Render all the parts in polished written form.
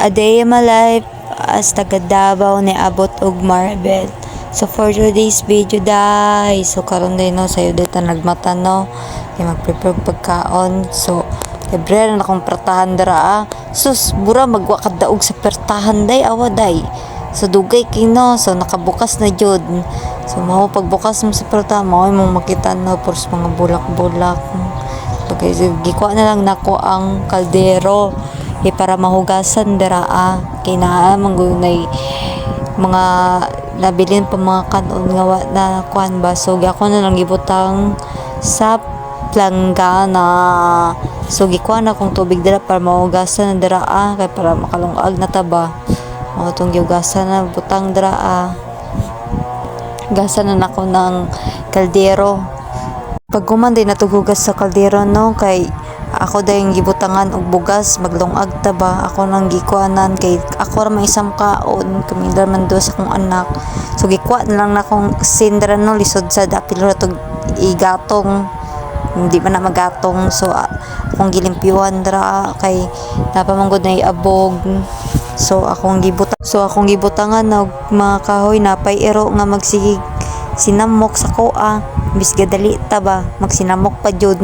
A day in my life as taga Davao ni abot og Marbel. So for today's video day, so karon day no sayo dito nagmata no, kay mag-prepare og pagkaon. So libre na akong pertahan dara. Sus bura magwa kad daog sa pertahan day awa day. So dugay kino, so nakabukas na jud. So mao pagbukas mo sa pertahan mao mo makita no purs mga bulak-bulak. Okay, so gikuha na lang nako ang kaldero para mahugasan dira kay naa manggunay mga nabilin pa mga kanon nga na kuan ba, so ako na lang gibutang sa planggana. So gikuha na kong tubig dira para mahugasan dira kay para makalungag na taba mo tong gihugasan na butang dira gasan na nako ng kaldero. Pag kuman din natugugas sa kaldero no, kay ako dayong gibutangan og bugas maglungag ta ba, ako nang gikuanan kay ako ra may isang kaon kumindar man do sa akong anak. So gikuha na lang na akong sindra no, lisod sa dapil ra tog igatong hindi man na magatong. So akong gilimpyuhan dra kay napamanggod na iabog. So akong gibutangan og mga kahoy napay ero nga magsigig sinamok sa koa bis gadali ta ba magsinamok pa jud.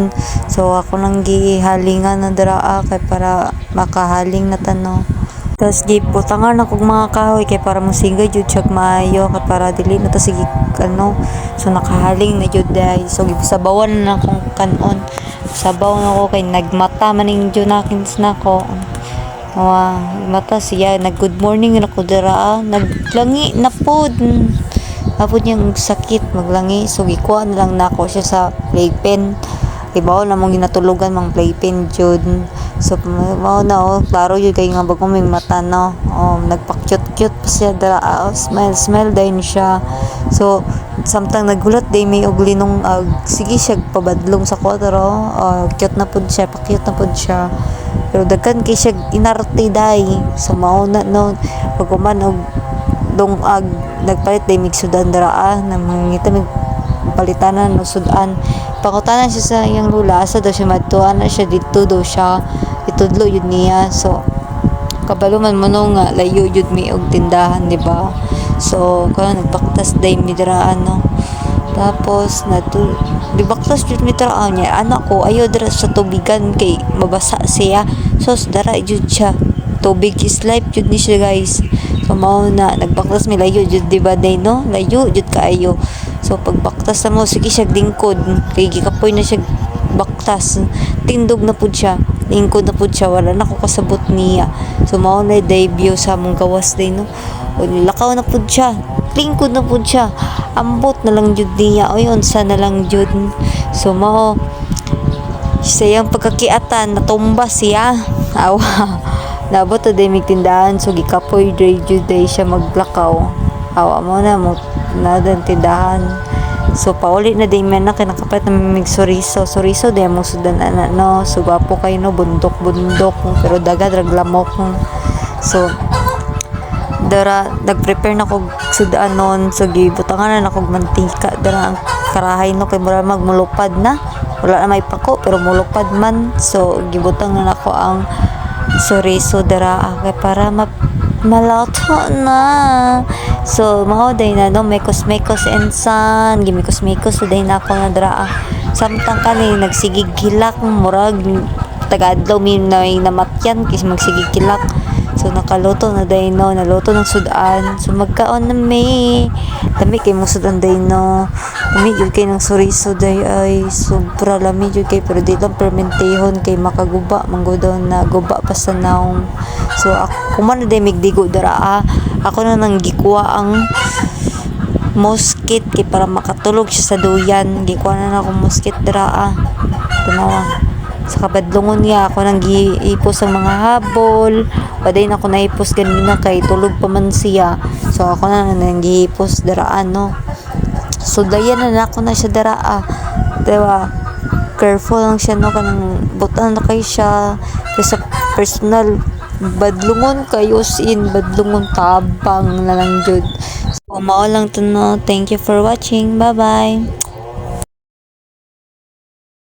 So ako nang gihalingan na dira kay para makahaling na tano. Tapos gibutangan ako mga kahoy kay para mosinga jud siya maayo kay para dili na ta sige ano. So nakahaling na jud day. So gisabawan na akong kanon. Sabaw na ako kay nagmata maning jud nakin nako. Mata siya nag good morning na ko dira naglangi na pod. Hapon niyang sakit maglangi, so gikuha na lang nako siya sa playpen. Ibaw na mong ginatulugan mang playpen jud. So mao na klaro jud kay nga bagong may mata no. Nagpa-cute pa siya dara smile din siya. So samtang nagulat day may og linong sige siya pabadlong sa kwadro. Cute na pud siya, pa-cute na pud siya. Pero daghan kay siya inarte day. So mao na no pagkuman og dongag nagpalit day mig sudan dara na mangita mig palitanan no sudan. Pangutanan siya sa iyang lula asa daw siya madtuan na siya dito daw siya itudlo yun niya. So kabalo man mo nga layo jud mi og tindahan di ba. So karon nagbaktas day mi dira no. Tapos di baktas jud mi dira niya anak ko ayo dira sa tubigan kay mabasa siya. So dara jud siya, tubig is life jud ni siya guys. So mao na nagbaktas mi layo jud di ba day no, layo jud kaayo. So pagbaktas na mo sige siya lingkod kay gikapoy na siya baktas, tindog na pud siya, lingkod na pud siya, wala na ko kasabot niya. So mao na debut sa mong gawas day no. O lakaw na pud siya, lingkod na pud siya, ambot na lang jud niya o unsa na lang jud. So mao sayang pagkakiatan natumba siya awa. Nabot na day mig tindahan, so gikapoy jud day siya maglakaw. Awa mo na mo na tindahan. So pauli na day man na kay nakapalit na mig soriso day mo sudan ana no. So gwapo kay no, bundok pero dagad raglamok. So dara nagprepare na kog sudan non. So gibutangan na kog mantika dara ang karahay no kay mura magmulupad na. Wala na may pako pero mulupad man. So gibutang na nako ang soriso dara kay para malato na. So mao day na no, mekos ensan gimikos so day na ako na dara samtang kani nagsigig kilak murag tagadlaw mi na namatyan kis magsigig kilak. So nakaluto na day no, naluto ng sudan. So magkaon na may lami kay mo sudan day no. Lami jud kay ng soriso day ay sobra lami jud kay pero di lang permentehon kay makaguba manggudon na guba pa sa naong. So ako man day migdigo dara ako na nang gikuha ang mosquit kay para makatulog siya sa duyan. Gikuha na akong mosquit dara tanawa sa kabadlongon niya ako nang giipos ang mga habol. Paday na ako naipos ganina kay tulog pa man siya. So ako na nang giipos daraan no. So dayan na ako na siya daraa. Diba? Careful lang siya no, kanang butan na kayo siya. Kasi sa personal badlungon kayo badlungon tabang na lang jud. So mao lang to no. Thank you for watching. Bye bye.